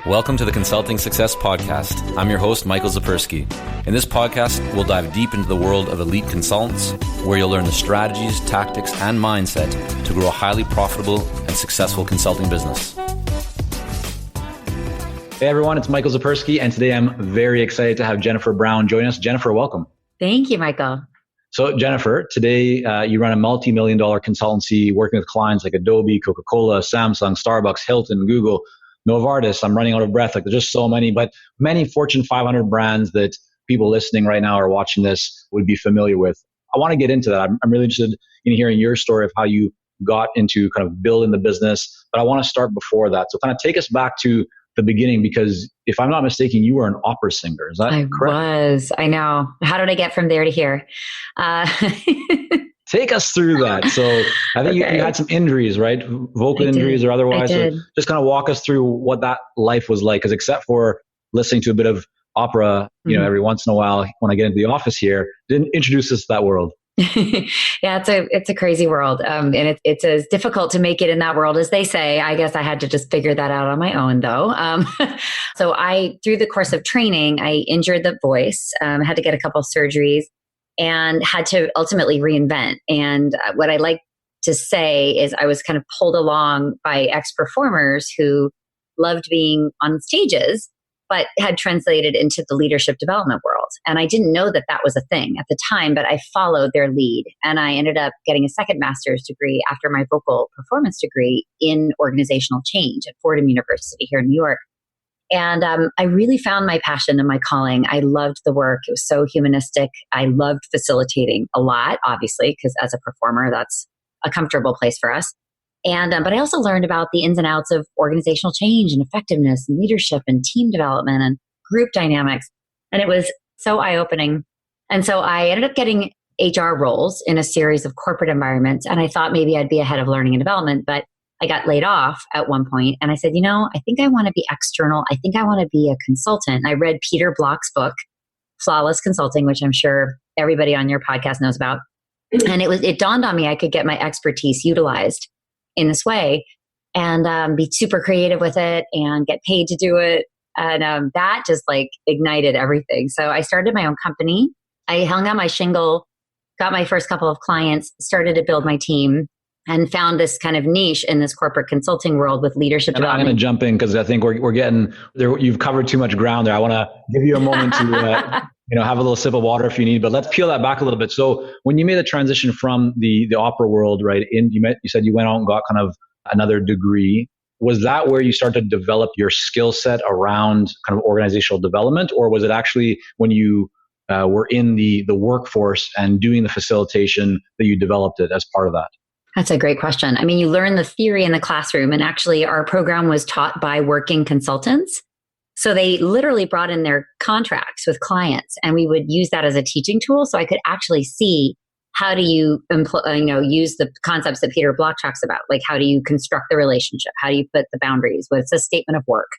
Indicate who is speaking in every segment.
Speaker 1: Welcome to the Consulting Success Podcast. I'm your host, Michael Zapersky. In this podcast, we'll dive deep into the world of elite consultants, where you'll learn the strategies, tactics, and mindset to grow a highly profitable and successful consulting business.
Speaker 2: Hey everyone, it's Michael Zapersky, and today I'm very excited to have Jennifer Brown join us. Jennifer, welcome.
Speaker 3: Thank you, Michael.
Speaker 2: So Jennifer, today you run a multi-million-dollar consultancy working with clients like Adobe, Coca-Cola, Samsung, Starbucks, Hilton, Google, Novartis. I'm running out of breath. There's just so many, but many Fortune 500 brands that people listening right now or watching this would be familiar with. I want to get into that. I'm really interested in hearing your story of how you got into kind of building the business, but I want to start before that. So kind of take us back to the beginning, because if I'm not mistaken, you were an opera singer. Is that correct?
Speaker 3: I know. How did I get from there to here?
Speaker 2: Take us through that. So I think you had some injuries, right? Vocal injuries or otherwise. So just kind of walk us through what that life was like. Because except for listening to a bit of opera, every once in a while when I get into the office here, didn't introduce us to that world.
Speaker 3: Yeah, it's a crazy world. And it's as difficult to make it in that world as they say. I guess I had to just figure that out on my own though. So through the course of training, I injured the voice, had to get a couple of surgeries, and had to ultimately reinvent. And what I like to say is I was kind of pulled along by ex-performers who loved being on stages, but had translated into the leadership development world. And I didn't know that that was a thing at the time, but I followed their lead. And I ended up getting a second master's degree after my vocal performance degree in organizational change at Fordham University here in New York. And I really found my passion and my calling. I loved the work. It was so humanistic. I loved facilitating a lot, obviously, because as a performer, that's a comfortable place for us. And but I also learned about the ins and outs of organizational change and effectiveness and leadership and team development and group dynamics. And it was so eye-opening. And so I ended up getting HR roles in a series of corporate environments. And I thought maybe I'd be ahead of learning and development, but I got laid off at one point, and I said, I think I want to be external. I think I want to be a consultant. I read Peter Block's book, Flawless Consulting, which I'm sure everybody on your podcast knows about. And it dawned on me I could get my expertise utilized in this way and be super creative with it and get paid to do it. And that just like ignited everything. So I started my own company. I hung out my shingle, got my first couple of clients, started to build my team, and found this kind of niche in this corporate consulting world with leadership development.
Speaker 2: I'm going to jump in because I think we're getting there. You've covered too much ground there. I want to give you a moment to have a little sip of water if you need, but let's peel that back a little bit. So when you made the transition from the opera world, right, you said you went out and got kind of another degree. Was that where you started to develop your skill set around kind of organizational development, or was it actually when you were in the workforce and doing the facilitation that you developed it as part of that?
Speaker 3: That's a great question. I mean, you learn the theory in the classroom, and actually our program was taught by working consultants. So they literally brought in their contracts with clients, and we would use that as a teaching tool. So I could actually see how do you use the concepts that Peter Block talks about, like how do you construct the relationship? How do you put the boundaries? What's a statement of work?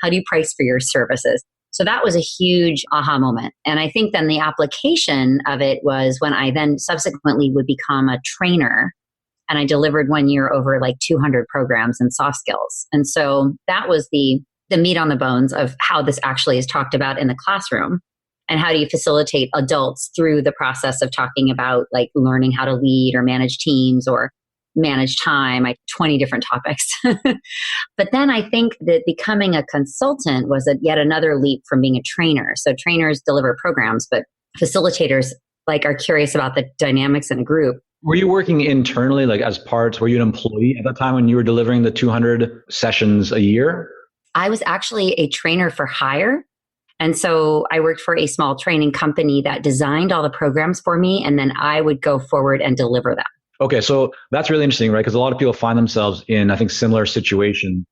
Speaker 3: How do you price for your services? So that was a huge aha moment. And I think then the application of it was when I then subsequently would become a trainer. And I delivered 1 year over like 200 programs and soft skills. And so that was the meat on the bones of how this actually is talked about in the classroom. And how do you facilitate adults through the process of talking about like learning how to lead or manage teams or manage time, 20 different topics. But then I think that becoming a consultant was yet another leap from being a trainer. So trainers deliver programs, but facilitators are curious about the dynamics in a group.
Speaker 2: Were you working internally, were you an employee at that time when you were delivering the 200 sessions a year?
Speaker 3: I was actually a trainer for hire. And so I worked for a small training company that designed all the programs for me. And then I would go forward and deliver them.
Speaker 2: Okay. So that's really interesting, right? Because a lot of people find themselves in, I think, similar situation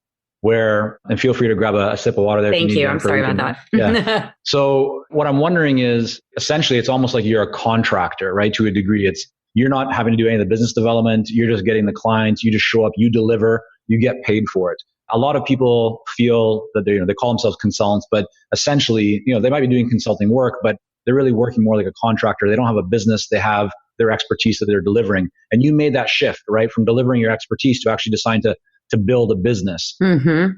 Speaker 2: where, and feel free to grab a sip of water there.
Speaker 3: Thank you. I'm sorry about that.
Speaker 2: Yeah. So what I'm wondering is essentially it's almost like you're a contractor, right? To a degree, you're not having to do any of the business development. You're just getting the clients. You just show up, you deliver, you get paid for it. A lot of people feel that they call themselves consultants, but essentially, they might be doing consulting work, but they're really working more like a contractor. They don't have a business. They have their expertise that they're delivering. And you made that shift, right? From delivering your expertise to actually deciding to to build a business.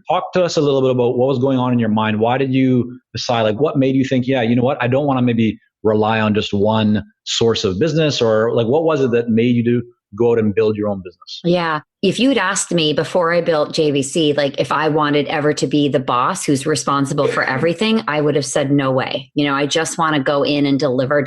Speaker 2: Talk to us a little bit about what was going on in your mind. Why did you decide, like what made you think, yeah, you know what, I don't want to maybe rely on just one source of business, or like what was it that made you go out and build your own business?
Speaker 3: Yeah. If you'd asked me before I built JVC, like if I wanted ever to be the boss who's responsible for everything, I would have said, no way. I just want to go in and deliver,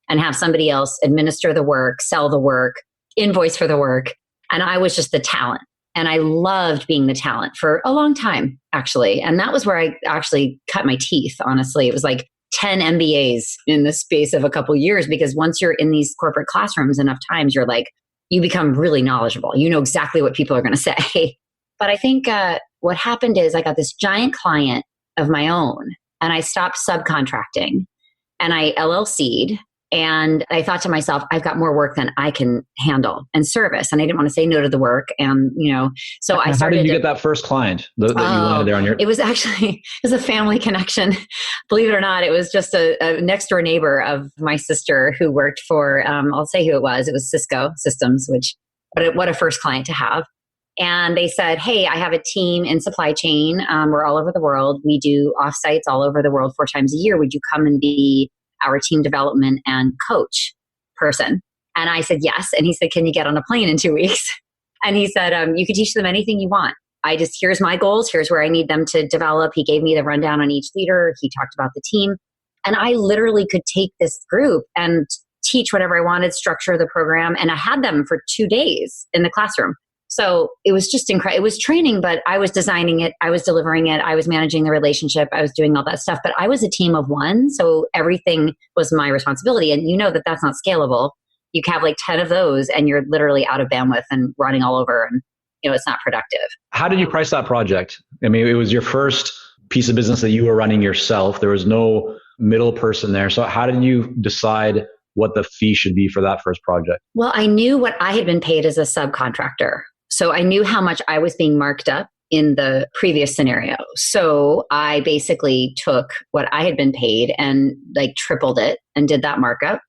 Speaker 3: and have somebody else administer the work, sell the work, invoice for the work. And I was just the talent. And I loved being the talent for a long time, actually. And that was where I actually cut my teeth, honestly. It was like 10 MBAs in the space of a couple of years, because once you're in these corporate classrooms enough times, you're like, you become really knowledgeable. You know exactly what people are going to say. But I think what happened is I got this giant client of my own, and I stopped subcontracting, and I LLC'd. And I thought to myself, I've got more work than I can handle and service. And I didn't want to say no to the work. And, so I started.
Speaker 2: How did you get that first client that you landed there on your?
Speaker 3: It was a family connection. Believe it or not, it was just a next door neighbor of my sister who worked for, I'll say who it was. It was Cisco Systems, which, what a first client to have. And they said, hey, I have a team in supply chain. We're all over the world. We do offsites all over the world 4 times a year. Would you come and be our team development and coach person? And I said, yes. And he said, can you get on a plane in 2 weeks? And he said, you can teach them anything you want. Here's my goals. Here's where I need them to develop. He gave me the rundown on each leader. He talked about the team. And I literally could take this group and teach whatever I wanted, structure the program. And I had them for 2 days in the classroom. So it was just incredible. It was training, but I was designing it. I was delivering it. I was managing the relationship. I was doing all that stuff, but I was a team of one. So everything was my responsibility. And that's not scalable. You have like 10 of those and you're literally out of bandwidth and running all over, and it's not productive.
Speaker 2: How did you price that project? I mean, it was your first piece of business that you were running yourself. There was no middle person there. So how did you decide what the fee should be for that first project?
Speaker 3: Well, I knew what I had been paid as a subcontractor. So I knew how much I was being marked up in the previous scenario. So I basically took what I had been paid and like tripled it and did that markup.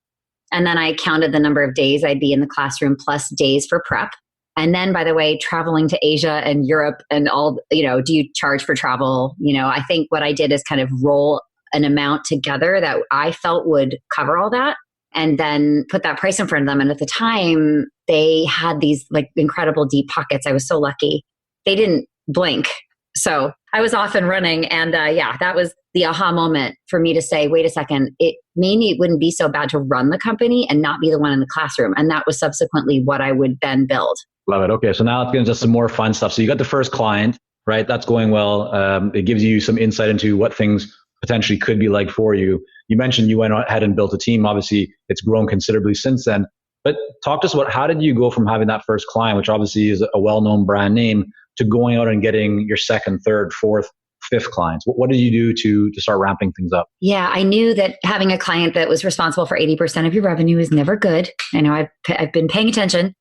Speaker 3: And then I counted the number of days I'd be in the classroom plus days for prep. And then, by the way, traveling to Asia and Europe and all, do you charge for travel? I think what I did is kind of roll an amount together that I felt would cover all that, and then put that price in front of them. And at the time, they had these like incredible deep pockets. I was so lucky. They didn't blink. So I was off and running. And that was the aha moment for me to say, wait a second, maybe it wouldn't be so bad to run the company and not be the one in the classroom. And that was subsequently what I would then build.
Speaker 2: Love it. Okay. So now let's get into some more fun stuff. So you got the first client, right? That's going well. It gives you some insight into what things potentially could be like for you. You mentioned you went ahead and built a team. Obviously, it's grown considerably since then. But talk to us about how did you go from having that first client, which obviously is a well-known brand name, to going out and getting your second, third, fourth, fifth clients? What did you do to start ramping things up?
Speaker 3: Yeah, I knew that having a client that was responsible for 80% of your revenue is never good. I know I've been paying attention.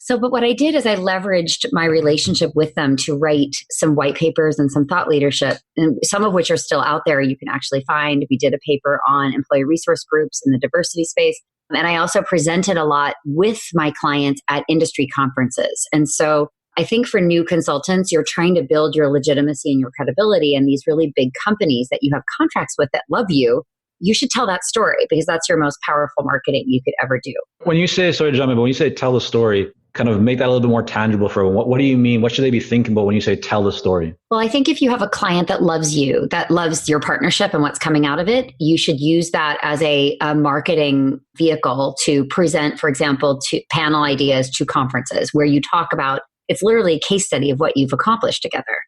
Speaker 3: But what I did is I leveraged my relationship with them to write some white papers and some thought leadership, and some of which are still out there. You can actually find. We did a paper on employee resource groups in the diversity space. And I also presented a lot with my clients at industry conferences. And so I think for new consultants, you're trying to build your legitimacy and your credibility. And these really big companies that you have contracts with that love you, you should tell that story, because that's your most powerful marketing you could ever do.
Speaker 2: When you say, sorry to jump in, but when you say tell the story, kind of make that a little bit more tangible for everyone. What do you mean? What should they be thinking about when you say tell the story?
Speaker 3: Well, I think if you have a client that loves you, that loves your partnership and what's coming out of it, you should use that as a marketing vehicle to present, for example, to panel ideas to conferences where you talk about, it's literally a case study of what you've accomplished together.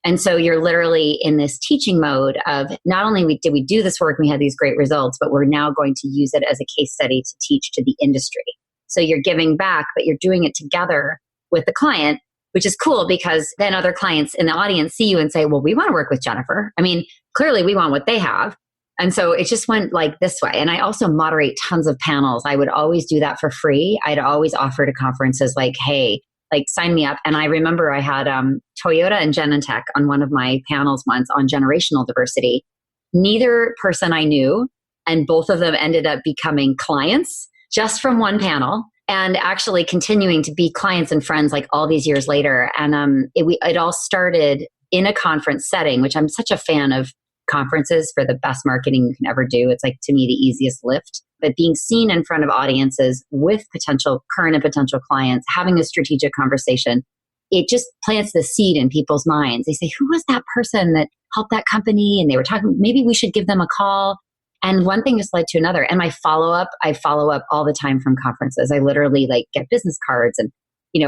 Speaker 3: And so you're literally in this teaching mode of not only did we do this work, we had these great results, but we're now going to use it as a case study to teach to the industry. So you're giving back, but you're doing it together with the client, which is cool because then other clients in the audience see you and say, well, we want to work with Jennifer. I mean, clearly we want what they have. And so it just went like this way. And I also moderate tons of panels. I would always do that for free. I'd always offer to conferences like, hey, like sign me up. And I remember I had Toyota and Genentech on one of my panels once on generational diversity. Neither person I knew, and both of them ended up becoming clients just from one panel. and actually continuing to be clients and friends like all these years later. And it all started in a conference setting, which I'm such a fan of conferences for the best marketing you can ever do. It's like, to me, the easiest lift. But being seen in front of audiences with current and potential clients, having a strategic conversation, it just plants the seed in people's minds. They say, who was that person that helped that company? And they were talking, maybe we should give them a call. And one thing just led to another. And I follow up all the time from conferences. I literally get business cards and,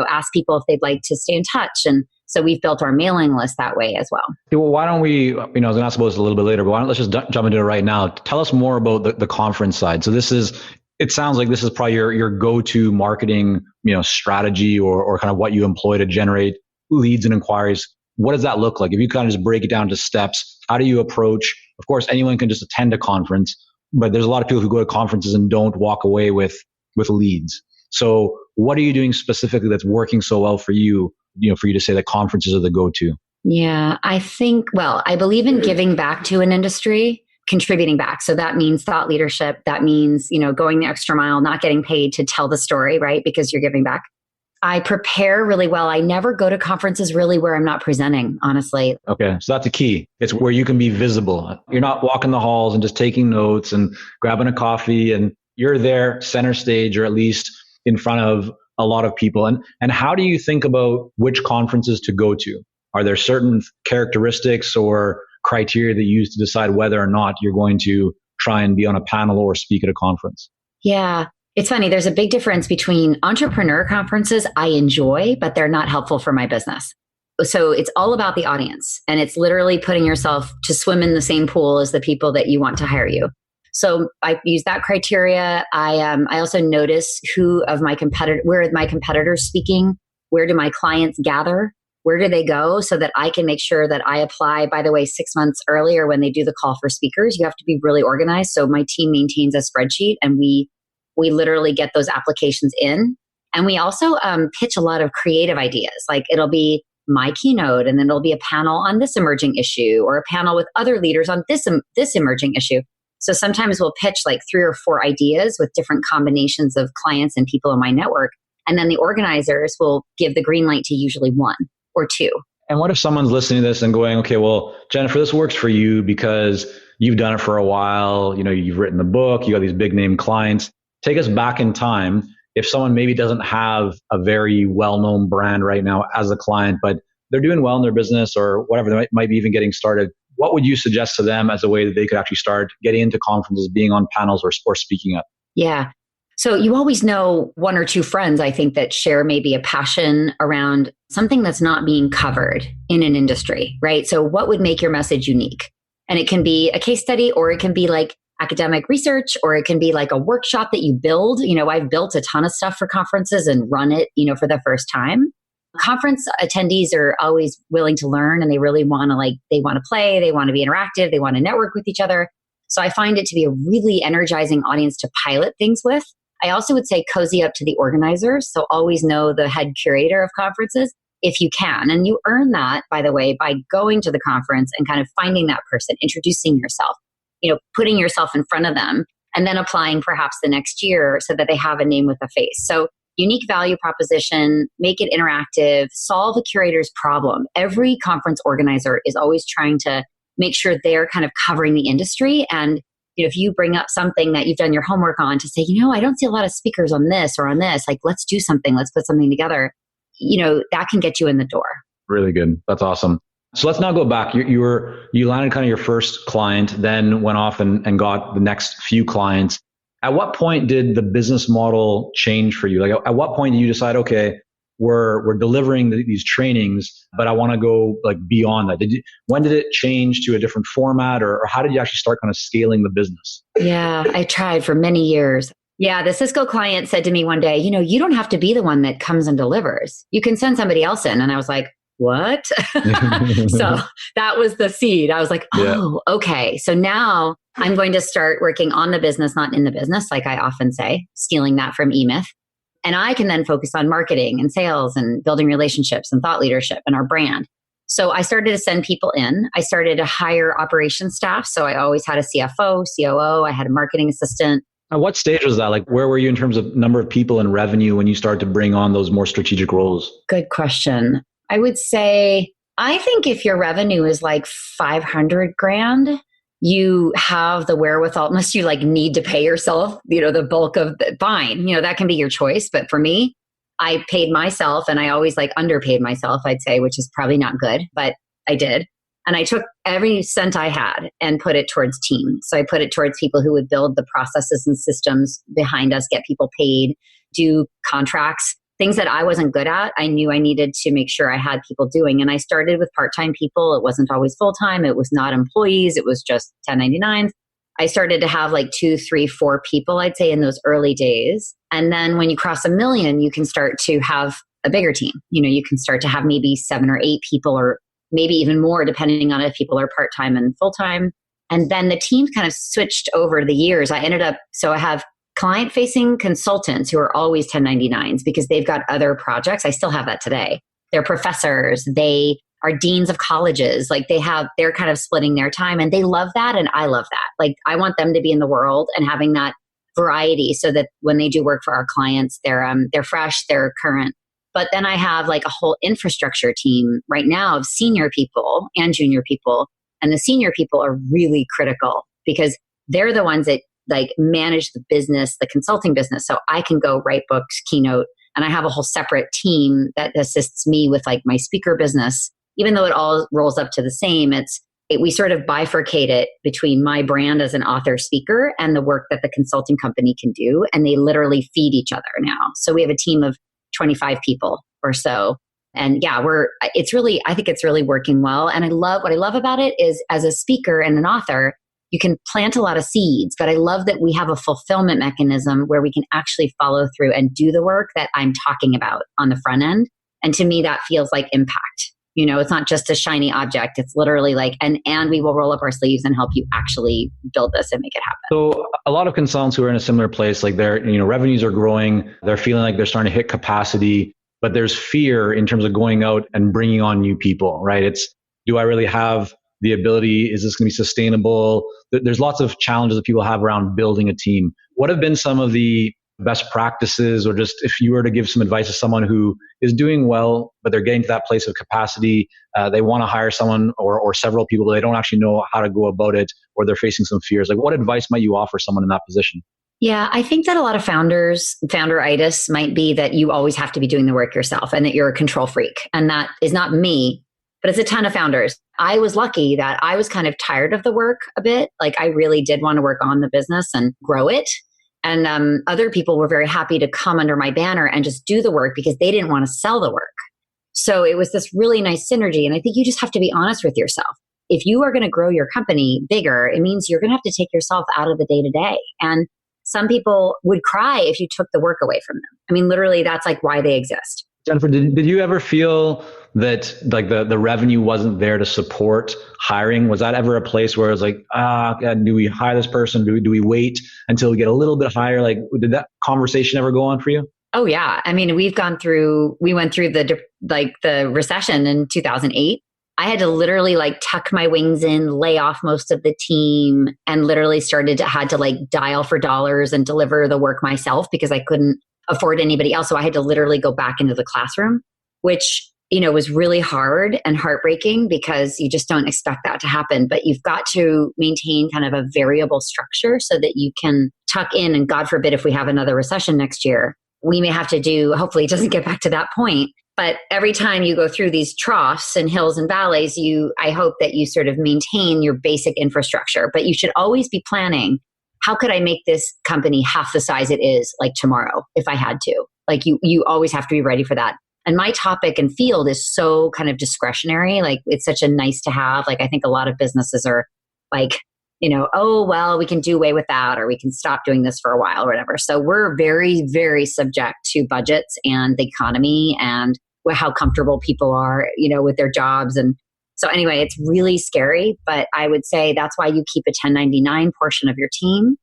Speaker 3: ask people if they'd like to stay in touch. And so we've built our mailing list that way as well.
Speaker 2: Well, why don't we, I was going to ask about this a little bit later, but let's just jump into it right now. Tell us more about the conference side. So it sounds like this is probably your go-to marketing, strategy or kind of what you employ to generate leads and inquiries. What does that look like? If you kind of just break it down to steps, how do you approach? Of course, anyone can just attend a conference, but there's a lot of people who go to conferences and don't walk away with leads. So what are you doing specifically that's working so well for you, for you to say that conferences are the go-to?
Speaker 3: Yeah, I believe in giving back to an industry, contributing back. So that means thought leadership. That means, going the extra mile, not getting paid to tell the story, right? Because you're giving back. I prepare really well. I never go to conferences really where I'm not presenting, honestly.
Speaker 2: Okay. So that's a key. It's where you can be visible. You're not walking the halls and just taking notes and grabbing a coffee, and you're there center stage, or at least in front of a lot of people. And how do you think about which conferences to go to? Are there certain characteristics or criteria that you use to decide whether or not you're going to try and be on a panel or speak at a conference?
Speaker 3: Yeah. It's funny. There's a big difference between entrepreneur conferences I enjoy, but they're not helpful for my business. So it's all about the audience, and it's literally putting yourself to swim in the same pool as the people that you want to hire you. So I use that criteria. I also notice where are my competitors speaking? Where do my clients gather? Where do they go? So that I can make sure that I apply. By the way, 6 months earlier when they do the call for speakers, you have to be really organized. So my team maintains a spreadsheet, and we literally get those applications in. And we also pitch a lot of creative ideas. Like, it'll be my keynote, and then it'll be a panel on this emerging issue, or a panel with other leaders on this emerging issue. So sometimes we'll pitch 3 or 4 ideas with different combinations of clients and people in my network. And then the organizers will give the green light to usually 1 or 2.
Speaker 2: And what if someone's listening to this and going, okay, well, Jennifer, this works for you because you've done it for a while. You've written the book, you got these big name clients. Take us back in time. If someone maybe doesn't have a very well-known brand right now as a client, but they're doing well in their business or whatever, they might be even getting started, what would you suggest to them as a way that they could actually start getting into conferences, being on panels or speaking up?
Speaker 3: Yeah. So you always know 1 or 2 friends, I think, that share maybe a passion around something that's not being covered in an industry, right? So what would make your message unique? And it can be a case study, or it can be academic research, or it can be a workshop that you build. I've built a ton of stuff for conferences and run it, for the first time. Conference attendees are always willing to learn, and they really want to they want to play, they want to be interactive, they want to network with each other. So I find it to be a really energizing audience to pilot things with. I also would say cozy up to the organizers. So always know the head curator of conferences if you can. And you earn that, by the way, by going to the conference and kind of finding that person, introducing yourself, putting yourself in front of them, and then applying perhaps the next year so that they have a name with a face. So unique value proposition, make it interactive, solve a curator's problem. Every conference organizer is always trying to make sure they're kind of covering the industry. And if you bring up something that you've done your homework on to say, I don't see a lot of speakers on this or on this, let's do something, let's put something together, that can get you in the door.
Speaker 2: Really good. That's awesome. So let's now go back. You landed kind of your first client, then went off and got the next few clients. At what point did the business model change for you? At what point did you decide, okay, we're delivering these trainings, but I want to go beyond that? When did it change to a different format, or how did you actually start kind of scaling the business?
Speaker 3: Yeah, I tried for many years. Yeah, the Cisco client said to me one day, you don't have to be the one that comes and delivers. You can send somebody else in. And I was like, what? So that was the seed. I was like, oh, yeah. Okay. So now I'm going to start working on the business, not in the business, like I often say, stealing that from eMyth. And I can then focus on marketing and sales and building relationships and thought leadership and our brand. So I started to send people in. I started to hire operations staff. So I always had a CFO, COO. I had a marketing assistant.
Speaker 2: At what stage was that? Like, where were you in terms of number of people and revenue when you started to bring on those more strategic roles?
Speaker 3: Good question. I would say, I think if your revenue is like 500 grand, you have the wherewithal, unless you like need to pay yourself, the bulk of the fine, that can be your choice. But for me, I paid myself, and I always like underpaid myself, I'd say, which is probably not good, but I did. And I took every cent I had and put it towards team. So I put it towards people who would build the processes and systems behind us, get people paid, do contracts, things that I wasn't good at. I knew I needed to make sure I had people doing. And I started with part-time people. It wasn't always full-time. It was not employees. It was just 1099s. I started to have like 2, 3, 4 people, I'd say, in those early days. And then when you cross 1 million, you can start to have a bigger team. You can start to have maybe 7 or 8 people, or maybe even more, depending on if people are part-time and full-time. And then the team kind of switched over the years. I have client-facing consultants who are always 1099s because they've got other projects. I still have that today. They're professors. They are deans of colleges. Like they're kind of splitting their time, and they love that. And I love that. Like, I want them to be in the world and having that variety so that when they do work for our clients, they're fresh, they're current. But then I have like a whole infrastructure team right now of senior people and junior people. And the senior people are really critical because they're the ones that like manage the business, the consulting business. So I can go write books, keynote, and I have a whole separate team that assists me with like my speaker business. Even though it all rolls up to the same, we sort of bifurcate it between my brand as an author speaker and the work that the consulting company can do. And they literally feed each other now. So we have a team of 25 people or so. And yeah, I think it's really working well. And what I love about it is, as a speaker and an author, you can plant a lot of seeds, but I love that we have a fulfillment mechanism where we can actually follow through and do the work that I'm talking about on the front end. And to me, that feels like impact. It's not just a shiny object. It's literally like, and we will roll up our sleeves and help you actually build this and make it happen.
Speaker 2: So a lot of consultants who are in a similar place, like their revenues are growing, they're feeling like they're starting to hit capacity, but there's fear in terms of going out and bringing on new people, right? It's, do I really have the ability? Is this going to be sustainable? There's lots of challenges that people have around building a team. What have been some of the best practices, or just if you were to give some advice to someone who is doing well, but they're getting to that place of capacity, they want to hire someone or several people, but they don't actually know how to go about it, or they're facing some fears. Like, what advice might you offer someone in that position?
Speaker 3: Yeah, I think that a lot of founderitis might be that you always have to be doing the work yourself and that you're a control freak. And that is not me, but it's a ton of founders. I was lucky that I was kind of tired of the work a bit. Like, I really did want to work on the business and grow it. And other people were very happy to come under my banner and just do the work because they didn't want to sell the work. So it was this really nice synergy. And I think you just have to be honest with yourself. If you are going to grow your company bigger, it means you're going to have to take yourself out of the day-to-day. And some people would cry if you took the work away from them. I mean, literally, that's like why they exist.
Speaker 2: Jennifer, did you ever feel that like the revenue wasn't there to support hiring? Was that ever a place where it was like, God, do we hire this person? Do we wait until we get a little bit higher? Like, did that conversation ever go on for you?
Speaker 3: Oh yeah. I mean, we went through the recession in 2008. I had to literally like tuck my wings in, lay off most of the team, and literally had to like dial for dollars and deliver the work myself because I couldn't afford anybody else. So I had to literally go back into the classroom, which, was really hard and heartbreaking because you just don't expect that to happen. But you've got to maintain kind of a variable structure so that you can tuck in, and God forbid, if we have another recession next year, we may have to hopefully it doesn't get back to that point. But every time you go through these troughs and hills and valleys, I hope that you sort of maintain your basic infrastructure. But you should always be planning, how could I make this company half the size it is like tomorrow if I had to? Like you always have to be ready for that. And my topic and field is so kind of discretionary. Like, it's such a nice to have. Like, I think a lot of businesses are like, oh, well, we can do away with that, or we can stop doing this for a while or whatever. So we're very, very subject to budgets and the economy and how comfortable people are, with their jobs. And so anyway, it's really scary, but I would say that's why you keep a 1099 portion of your team.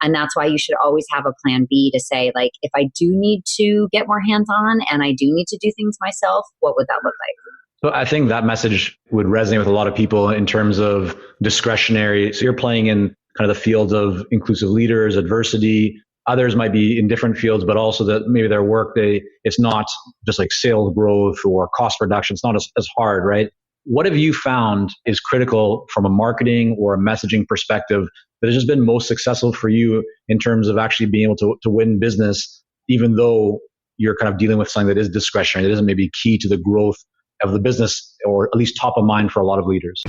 Speaker 3: And that's why you should always have a plan B to say, like, if I do need to get more hands-on and I do need to do things myself, what would that look like?
Speaker 2: So I think that message would resonate with a lot of people in terms of discretionary. So you're playing in kind of the fields of inclusive leaders, adversity. Others might be in different fields, but also that maybe their work, it's not just like sales growth or cost reduction. It's not as hard, right? What have you found is critical from a marketing or a messaging perspective that has just been most successful for you in terms of actually being able to win business, even though you're kind of dealing with something that is discretionary, that isn't maybe key to the growth of the business, or at least top of mind for a lot of leaders?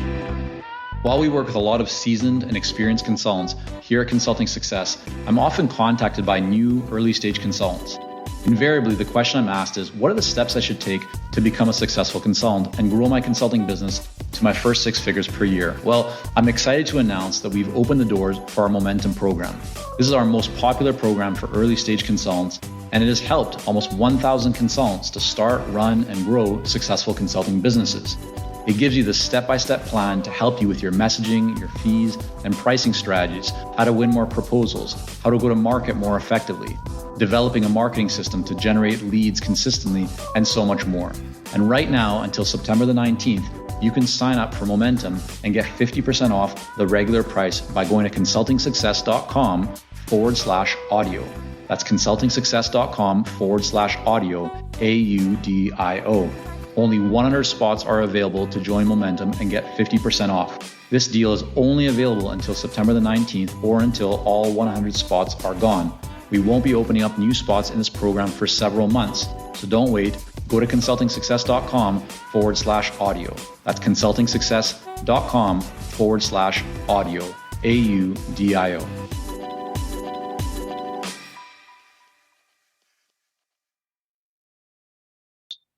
Speaker 4: While we work with a lot of seasoned and experienced consultants here at Consulting Success, I'm often contacted by new early stage consultants. Invariably, the question I'm asked is, what are the steps I should take to become a successful consultant and grow my consulting business to my first 6 figures per year? Well, I'm excited to announce that we've opened the doors for our Momentum program. This is our most popular program for early stage consultants, and it has helped almost 1,000 consultants to start, run, and grow successful consulting businesses. It gives you the step-by-step plan to help you with your messaging, your fees, and pricing strategies, how to win more proposals, how to go to market more effectively, developing a marketing system to generate leads consistently, and so much more. And right now, until September the 19th, you can sign up for Momentum and get 50% off the regular price by going to consultingsuccess.com/audio. That's consultingsuccess.com/audio, AUDIO. Only 100 spots are available to join Momentum and get 50% off. This deal is only available until September the 19th or until all 100 spots are gone. We won't be opening up new spots in this program for several months, so don't wait. Go to consultingsuccess.com/audio. That's consultingsuccess.com/audio, AUDIO.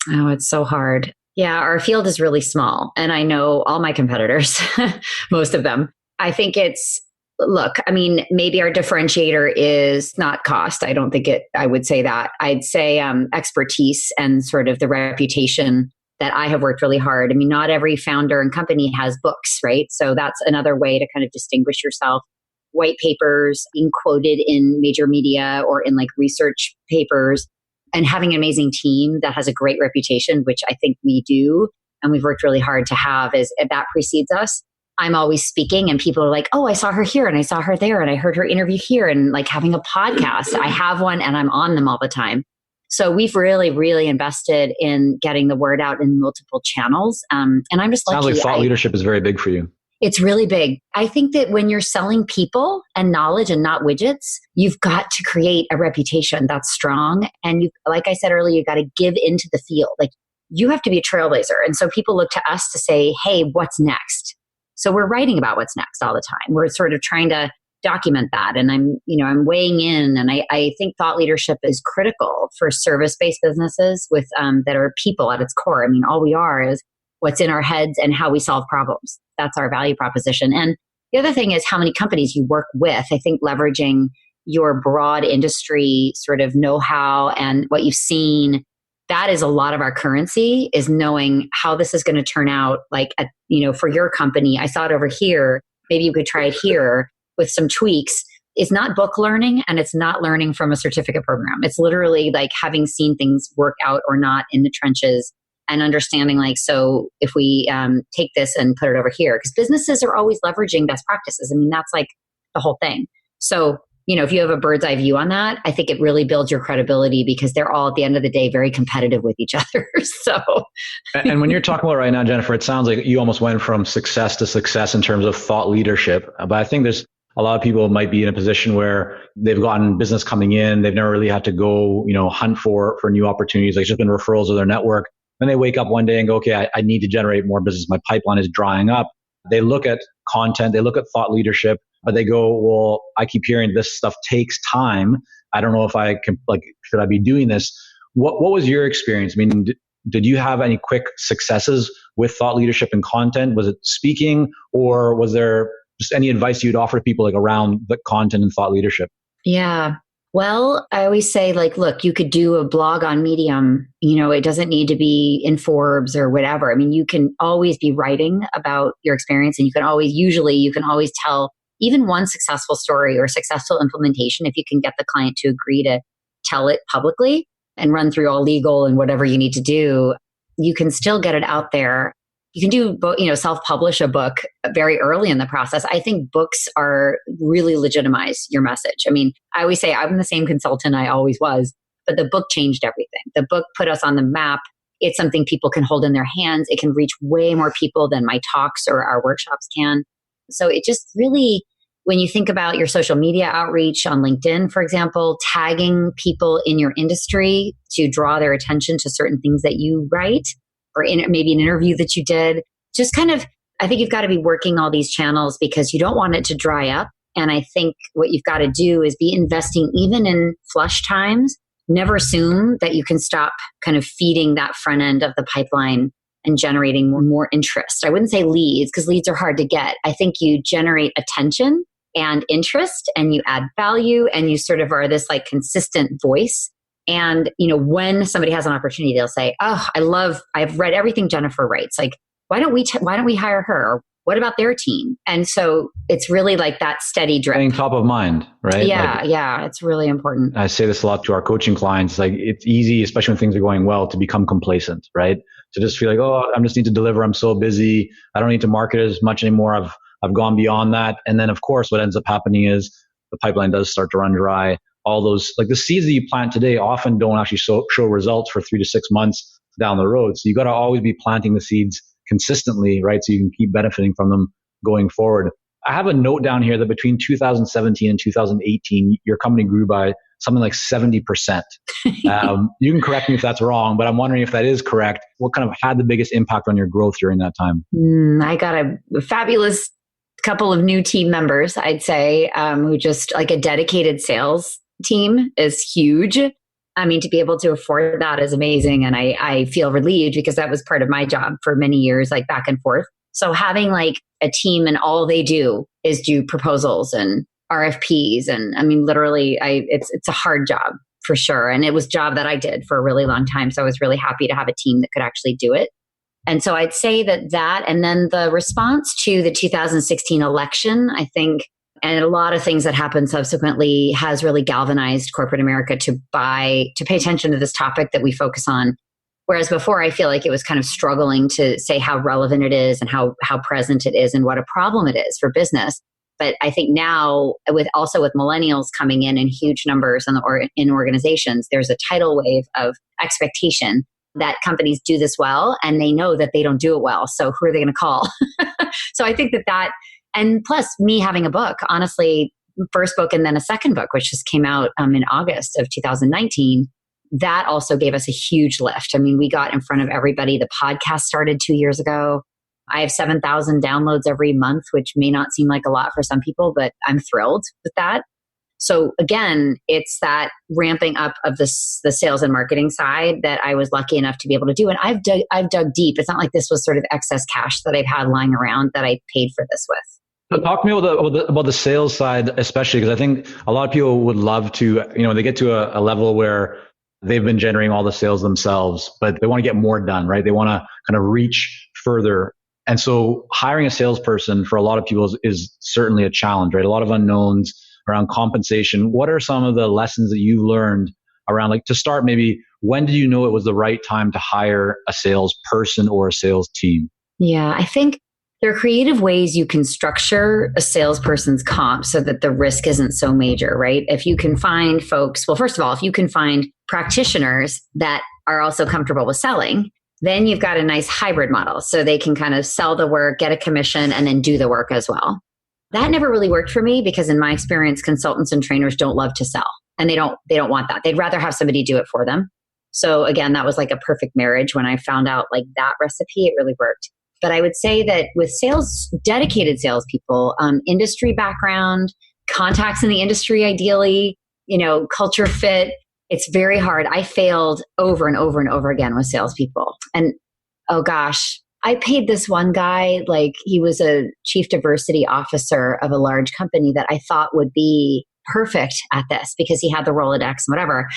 Speaker 3: Oh, it's so hard. Yeah, our field is really small. And I know all my competitors, most of them. I think look, I mean, maybe our differentiator is not cost. I don't think I would say that. I'd say expertise and sort of the reputation that I have worked really hard. I mean, not every founder and company has books, right? So that's another way to kind of distinguish yourself. White papers, being quoted in major media or in like research papers, and having an amazing team that has a great reputation, which I think we do, and we've worked really hard to have, is that precedes us. I'm always speaking and people are like, oh, I saw her here and I saw her there and I heard her interview here, and like having a podcast. I have one and I'm on them all the time. So we've really, really invested in getting the word out in multiple channels. And I'm just lucky.
Speaker 2: Sounds like thought leadership is very big for you.
Speaker 3: It's really big. I think that when you're selling people and knowledge and not widgets, you've got to create a reputation that's strong. And you, like I said earlier, you got to give into the field. Like you have to be a trailblazer. And so people look to us to say, hey, what's next? So we're writing about what's next all the time. We're sort of trying to document that. And I'm weighing in. And I think thought leadership is critical for service-based businesses with that are people at its core. I mean, all we are is what's in our heads and how we solve problems. That's our value proposition. And the other thing is how many companies you work with. I think leveraging your broad industry sort of know-how and what you've seen, that is a lot of our currency, is knowing how this is going to turn out. Like, for your company, I saw it over here. Maybe you could try it here with some tweaks. It's not book learning and it's not learning from a certificate program. It's literally like having seen things work out or not in the trenches and understanding like, so if we take this and put it over here, because businesses are always leveraging best practices. I mean, that's like the whole thing. So, if you have a bird's eye view on that, I think it really builds your credibility because they're all at the end of the day very competitive with each other. So,
Speaker 2: and when you're talking about right now, Jennifer, it sounds like you almost went from success to success in terms of thought leadership. But I think there's a lot of people might be in a position where they've gotten business coming in. They've never really had to go, hunt for new opportunities. Like it's just been referrals of their network. Then they wake up one day and go, okay, I need to generate more business. My pipeline is drying up. They look at content, they look at thought leadership, but they go, well, I keep hearing this stuff takes time. I don't know if I can, should I be doing this? What was your experience? I mean, did you have any quick successes with thought leadership and content? Was it speaking, or was there just any advice you'd offer people around the content and thought leadership?
Speaker 3: Yeah. Well, I always say look, you could do a blog on Medium. It doesn't need to be in Forbes or whatever. I mean, you can always be writing about your experience, and you can always tell even one successful story or successful implementation if you can get the client to agree to tell it publicly and run through all legal and whatever you need to do. You can still get it out there. You can do, self-publish a book very early in the process. I think books are really legitimize your message. I mean, I always say I'm the same consultant I always was, but the book changed everything. The book put us on the map. It's something people can hold in their hands. It can reach way more people than my talks or our workshops can. So it just really, when you think about your social media outreach on LinkedIn, for example, tagging people in your industry to draw their attention to certain things that you write, or maybe an interview that you did, just kind of, I think you've got to be working all these channels because you don't want it to dry up. And I think what you've got to do is be investing even in flush times. Never assume that you can stop kind of feeding that front end of the pipeline and generating more interest. I wouldn't say leads because leads are hard to get. I think you generate attention and interest and you add value and you sort of are this like consistent voice. And, when somebody has an opportunity, they'll say, oh, I've read everything Jennifer writes. Like, why don't we hire her? Or what about their team? And so it's really like that steady drip.
Speaker 2: Staying top of mind, right?
Speaker 3: Yeah. It's really important.
Speaker 2: I say this a lot to our coaching clients. Like, it's easy, especially when things are going well, to become complacent, right? To just feel like, oh, I just need to deliver. I'm so busy. I don't need to market as much anymore. I've gone beyond that. And then of course, what ends up happening is the pipeline does start to run dry. All those, like the seeds that you plant today often don't actually show results for 3 to 6 months down the road. So you got to always be planting the seeds consistently, right? So you can keep benefiting from them going forward. I have a note down here that between 2017 and 2018, your company grew by something like 70%. You can correct me if that's wrong, but I'm wondering if that is correct. What kind of had the biggest impact on your growth during that time?
Speaker 3: I got a fabulous couple of new team members, I'd say, who just like a dedicated sales team is huge. I mean, to be able to afford that is amazing. And I feel relieved because that was part of my job for many years, like back and forth. So having like a team and all they do is do proposals and RFPs. And I mean, literally, it's a hard job for sure. And it was a job that I did for a really long time. So I was really happy to have a team that could actually do it. And so I'd say that, and then the response to the 2016 election, I think, and a lot of things that happened subsequently has really galvanized corporate America to pay attention to this topic that we focus on. Whereas before, I feel like it was kind of struggling to say how relevant it is and how present it is and what a problem it is for business. But I think now, with millennials coming in huge numbers in organizations, there's a tidal wave of expectation that companies do this well, and they know that they don't do it well. So who are they going to call? So I think that, and plus me having a book, honestly, first book and then a second book, which just came out in August of 2019, that also gave us a huge lift. I mean, we got in front of everybody. The podcast started 2 years ago. I have 7,000 downloads every month, which may not seem like a lot for some people, but I'm thrilled with that. So again, it's that ramping up of the sales and marketing side that I was lucky enough to be able to do. And I've dug deep. It's not like this was sort of excess cash that I've had lying around that I paid for this with.
Speaker 2: So talk to me about the sales side, especially because I think a lot of people would love to, they get to a level where they've been generating all the sales themselves, but they want to get more done, right? They want to kind of reach further. And so hiring a salesperson for a lot of people is certainly a challenge, right? A lot of unknowns around compensation. What are some of the lessons that you learned around, like, to start, maybe when did you know it was the right time to hire a salesperson or a sales team?
Speaker 3: Yeah, I think there are creative ways you can structure a salesperson's comp so that the risk isn't so major, right? If you can find folks, well, first of all, if you can find practitioners that are also comfortable with selling, then you've got a nice hybrid model. So they can kind of sell the work, get a commission, and then do the work as well. That never really worked for me because in my experience, consultants and trainers don't love to sell, and they don't want that. They'd rather have somebody do it for them. So again, that was like a perfect marriage. When I found out like that recipe, it really worked. But I would say that with dedicated salespeople, industry background, contacts in the industry, ideally, culture fit, it's very hard. I failed over and over and over again with salespeople. And oh gosh, I paid this one guy, like he was a chief diversity officer of a large company that I thought would be perfect at this because he had the Rolodex and whatever.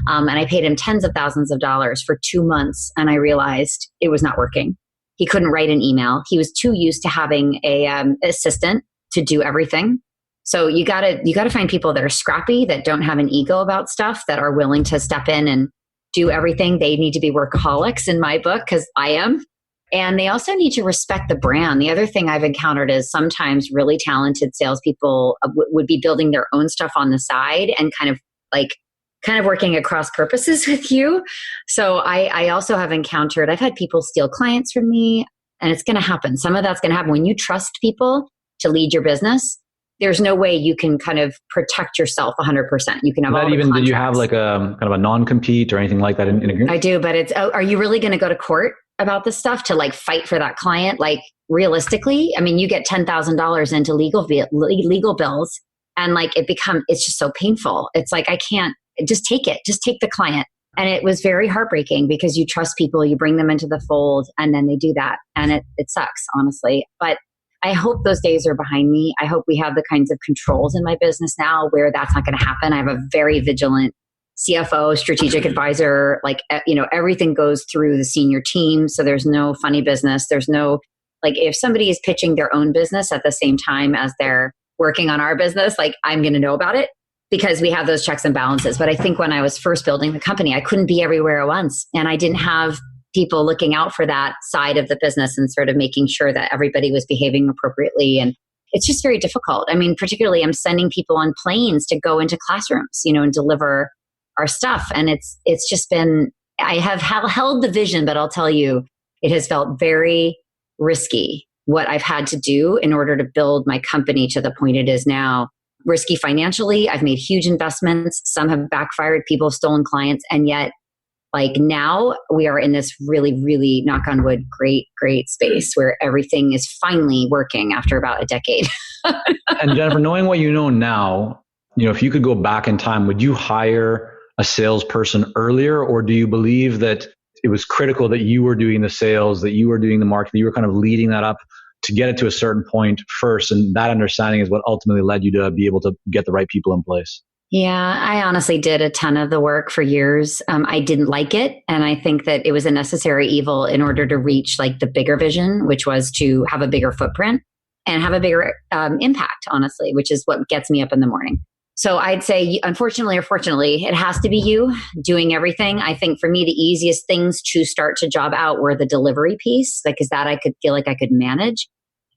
Speaker 3: And I paid him tens of thousands of dollars for 2 months. And I realized it was not working. He couldn't write an email. He was too used to having a assistant to do everything. So you gotta find people that are scrappy, that don't have an ego about stuff, that are willing to step in and do everything. They need to be workaholics in my book because I am. And they also need to respect the brand. The other thing I've encountered is sometimes really talented salespeople would be building their own stuff on the side and kind of working at cross purposes with you. So I also have encountered, I've had people steal clients from me, and it's going to happen. Some of that's going to happen when you trust people to lead your business. There's no way you can kind of protect yourself 100%. You can have all the contracts.
Speaker 2: Did you have like a kind of a non-compete or anything like that in agreement?
Speaker 3: I do, but are you really going to go to court about this stuff to like fight for that client? Like realistically, I mean, you get $10,000 into legal bills, and like it's just so painful. It's like, I can't, just take it, just take the client. And it was very heartbreaking because you trust people, you bring them into the fold, and then they do that. And it sucks, honestly. But I hope those days are behind me. I hope we have the kinds of controls in my business now where that's not going to happen. I have a very vigilant CFO, strategic advisor, like, everything goes through the senior team. So there's no funny business. There's no, like, if somebody is pitching their own business at the same time as they're working on our business, like, I'm going to know about it because we have those checks and balances. But I think when I was first building the company, I couldn't be everywhere at once. And I didn't have people looking out for that side of the business and sort of making sure that everybody was behaving appropriately. And it's just very difficult. I mean, particularly I'm sending people on planes to go into classrooms, and deliver our stuff. And it's just been, I have held the vision, but I'll tell you, it has felt very risky what I've had to do in order to build my company to the point it is now. Risky financially. I've made huge investments. Some have backfired. People have stolen clients. And yet, like, now we are in this really, really, knock on wood, great space where everything is finally working after about a decade.
Speaker 2: And Jennifer, knowing what you know now, if you could go back in time, would you hire a salesperson earlier? Or do you believe that it was critical that you were doing the sales, that you were doing the marketing, you were kind of leading that up to get it to a certain point first? And that understanding is what ultimately led you to be able to get the right people in place.
Speaker 3: Yeah, I honestly did a ton of the work for years. I didn't like it. And I think that it was a necessary evil in order to reach like the bigger vision, which was to have a bigger footprint and have a bigger impact, honestly, which is what gets me up in the morning. So I'd say, unfortunately or fortunately, it has to be you doing everything. I think for me, the easiest things to start to job out were the delivery piece, because that I could feel like I could manage.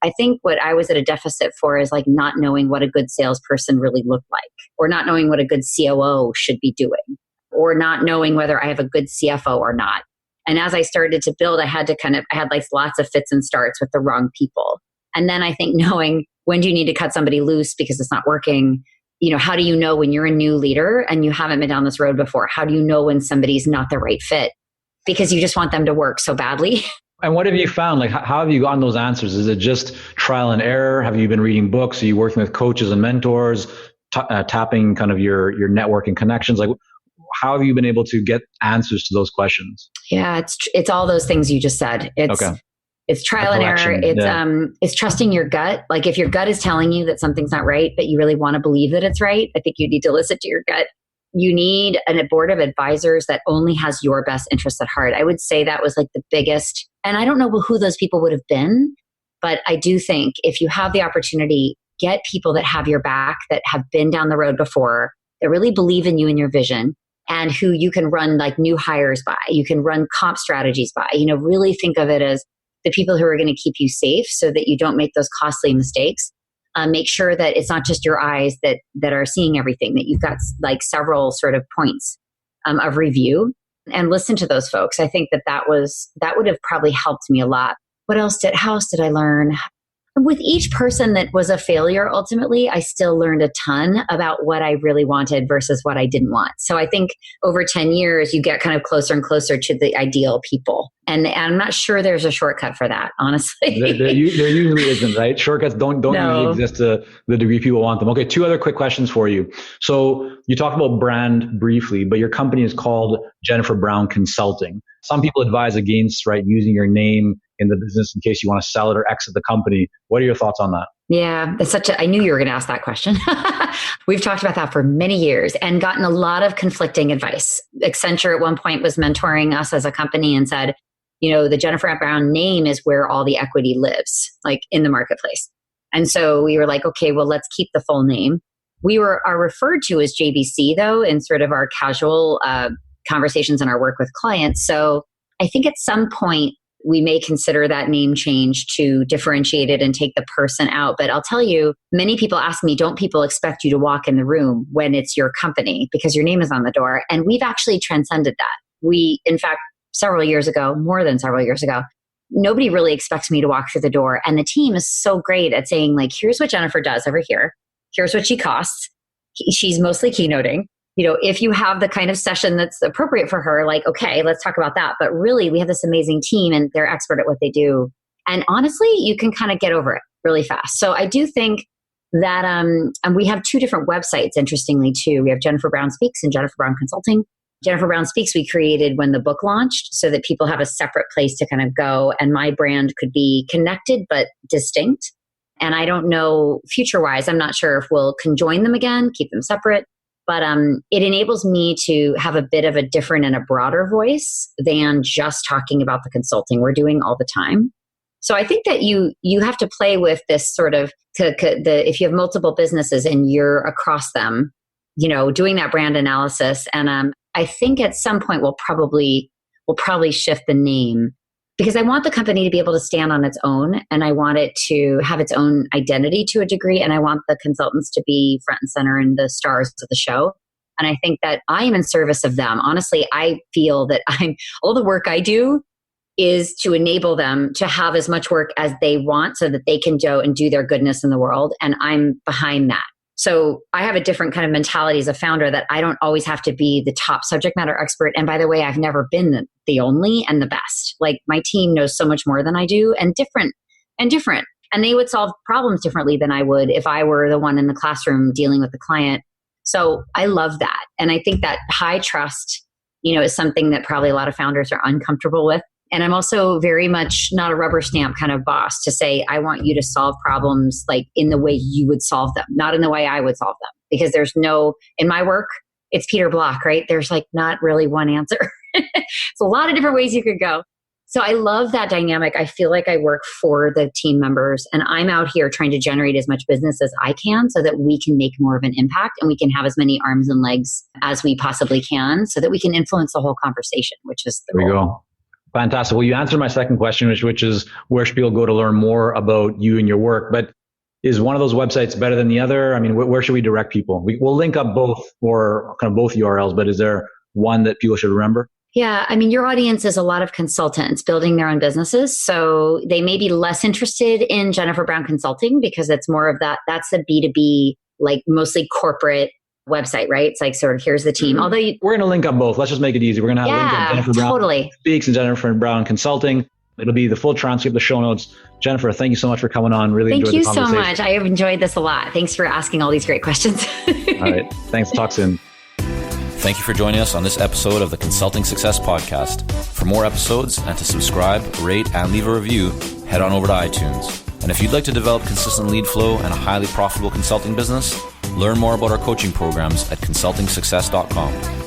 Speaker 3: I think what I was at a deficit for is like not knowing what a good salesperson really looked like, or not knowing what a good COO should be doing, or not knowing whether I have a good CFO or not. And as I started to build, I had like lots of fits and starts with the wrong people. And then I think knowing when do you need to cut somebody loose because it's not working. How do you know when you're a new leader and you haven't been down this road before? How do you know when somebody's not the right fit? Because you just want them to work so badly.
Speaker 2: And what have you found? Like, how have you gotten those answers? Is it just trial and error? Have you been reading books? Are you working with coaches and mentors, tapping kind of your network and connections? Like, how have you been able to get answers to those questions?
Speaker 3: Yeah, it's all those things you just said. It's trial and error. It's trusting your gut. Like, if your gut is telling you that something's not right, but you really want to believe that it's right, I think you need to listen to your gut. You need a board of advisors that only has your best interests at heart. I would say that was like the biggest, and I don't know who those people would have been, but I do think if you have the opportunity, get people that have your back, that have been down the road before, that really believe in you and your vision, and who you can run like new hires by. You can run comp strategies by. Really think of it as the people who are going to keep you safe so that you don't make those costly mistakes. Make sure that it's not just your eyes that are seeing everything, that you've got like several sort of points of review, and listen to those folks. I think that would have probably helped me a lot. How else did I learn? With each person that was a failure, ultimately, I still learned a ton about what I really wanted versus what I didn't want. So I think over 10 years, you get kind of closer and closer to the ideal people. And I'm not sure there's a shortcut for that, honestly.
Speaker 2: There usually isn't, right? Shortcuts don't usually exist to the degree people want them. Okay, 2 other quick questions for you. So you talked about brand briefly, but your company is called Jennifer Brown Consulting. Some people advise against, right, using your name in the business in case you want to sell it or exit the company. What are your thoughts on that?
Speaker 3: Yeah, I knew you were going to ask that question. We've talked about that for many years and gotten a lot of conflicting advice. Accenture at one point was mentoring us as a company and said, the Jennifer Brown name is where all the equity lives, like in the marketplace. And so we were like, okay, well, let's keep the full name. We are referred to as JBC, though, in sort of our casual conversations and our work with clients. So I think at some point, we may consider that name change to differentiate it and take the person out. But I'll tell you, many people ask me, don't people expect you to walk in the room when it's your company because your name is on the door? And we've actually transcended that. We, in fact, more than several years ago, nobody really expects me to walk through the door. And the team is so great at saying, like, here's what Jennifer does over here. Here's what she costs. She's mostly keynoting. If you have the kind of session that's appropriate for her, like, okay, let's talk about that. But really, we have this amazing team and they're expert at what they do. And honestly, you can kind of get over it really fast. So I do think that, and we have two different websites, interestingly, too. We have Jennifer Brown Speaks and Jennifer Brown Consulting. Jennifer Brown Speaks we created when the book launched so that people have a separate place to kind of go. And my brand could be connected but distinct. And I don't know, future-wise, I'm not sure if we'll conjoin them again, keep them separate. But it enables me to have a bit of a different and a broader voice than just talking about the consulting we're doing all the time. So I think that you have to play with this sort of, if you have multiple businesses and you're across them, doing that brand analysis. And I think at some point we'll probably shift the name because I want the company to be able to stand on its own and I want it to have its own identity to a degree. And I want the consultants to be front and center and the stars of the show. And I think that I am in service of them. Honestly, I feel that all the work I do is to enable them to have as much work as they want so that they can go and do their goodness in the world. And I'm behind that. So I have a different kind of mentality as a founder that I don't always have to be the top subject matter expert. And by the way, I've never been the only and the best. Like my team knows so much more than I do and different. And they would solve problems differently than I would if I were the one in the classroom dealing with the client. So I love that. And I think that high trust, is something that probably a lot of founders are uncomfortable with. And I'm also very much not a rubber stamp kind of boss to say, I want you to solve problems like in the way you would solve them, not in the way I would solve them. Because in my work, it's Peter Block, right? There's like not really one answer. It's a lot of different ways you could go. So I love that dynamic. I feel like I work for the team members and I'm out here trying to generate as much business as I can so that we can make more of an impact and we can have as many arms and legs as we possibly can so that we can influence the whole conversation, which is the goal.
Speaker 2: There we go. Fantastic. Well, you answered my second question, which is where should people go to learn more about you and your work? But is one of those websites better than the other? I mean, where should we direct people? We'll link up both or kind of both URLs, but is there one that people should remember?
Speaker 3: Yeah. I mean, your audience is a lot of consultants building their own businesses. So they may be less interested in Jennifer Brown Consulting because it's more of that's a B2B, like mostly corporate website, right? It's like sort of here's the team. Although we're
Speaker 2: going to link up both. Let's just make it easy. We're going to have a link up Jennifer Brown Speaks and Jennifer Brown Consulting. It'll be the full transcript, the show notes. Jennifer, thank you so much for coming on. Really enjoyed the conversation.
Speaker 3: Thank you so much. I have enjoyed this a lot. Thanks for asking all these great questions.
Speaker 2: All right. Thanks. Talk soon.
Speaker 1: Thank you for joining us on this episode of the Consulting Success Podcast. For more episodes and to subscribe, rate, and leave a review, head on over to iTunes. And if you'd like to develop consistent lead flow and a highly profitable consulting business, learn more about our coaching programs at consultingsuccess.com.